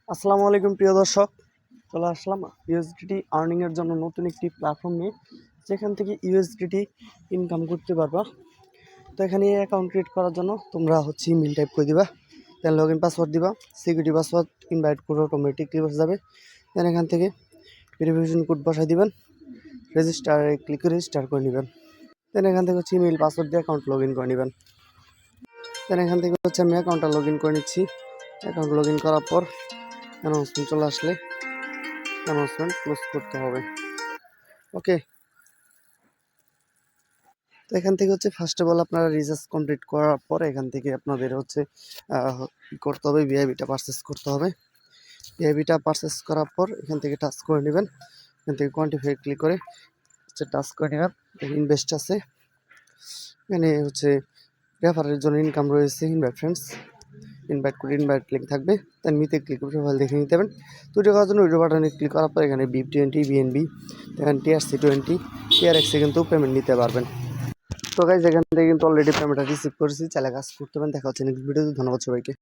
আসসালামু আলাইকুম প্রিয় দর্শক, চলে আসলাম ইউএসডিটি আর্নিংয়ের জন্য নতুন একটি প্ল্যাটফর্ম নিয়ে, যেখান থেকে ইউএসডিটি ইনকাম করতে পারবা। তো এখানে অ্যাকাউন্ট ক্রিয়েট করার জন্য তোমরা ইমেল টাইপ করে দিবা, দেন লগ ইন পাসওয়ার্ড দিবা, সিকিউরিটি পাসওয়ার্ড ইনভাইট করে অটোমেটিকলি বসে যাবে। দেন এখান থেকে ভেরিফিকেশন কোড বসাই দিবেন, রেজিস্টারে ক্লিক করে রেজিস্টার করে নেবেন। দেন এখান থেকে ইমেল পাসওয়ার্ড দিয়ে অ্যাকাউন্ট লগ ইন করে নেবেন। দেন এখান থেকে আমি অ্যাকাউন্টটা লগ ইন করে নিচ্ছি। অ্যাকাউন্ট লগ ইন করার পর অ্যানাউন্সমেন্ট চলে আসলে অ্যানাউন্সমেন্ট ক্লোজ করতে হবে। ওকে, তো এখান থেকে ফার্স্ট অফ অল আপনারা রিচার্জ কমপ্লিট করার পর এখান থেকে আপনাদের করতে হবে, ভিআইপিটা পারচেস করতে হবে। ভিআইপিটা পারচেস করার পর এখান থেকে টাচ করে নেবেন। এখান থেকে কোয়ান্টিফাই ক্লিক করে টাচ করে নেবেন। ইনভেস্ট আছে, এখানে রেফারের জন্য ইনকাম রয়েছে, ইনভাইট ফ্রেন্ডস, ইনভাইট করে ইনভাইট লিঙ্ক থাকবে। দেন মিতে ক্লিক করে প্রোফাইল দেখে নিতে পারেন। তো এটা করার জন্য উইড্রো বাটনে ক্লিক করার পর এখানে BIP20, BNB, এখানে TRC20, TRX-এ কিন্তু পেমেন্ট নিতে পারবেন। তো গাইজ এখান থেকে কিন্তু অলরেডি পেমেন্টটা রিসিভ করেছি, চাইলে কাজ করতে পারেন। দেখা হচ্ছে নেক্সট ভিডিওতে। ধন্যবাদ সবাইকে।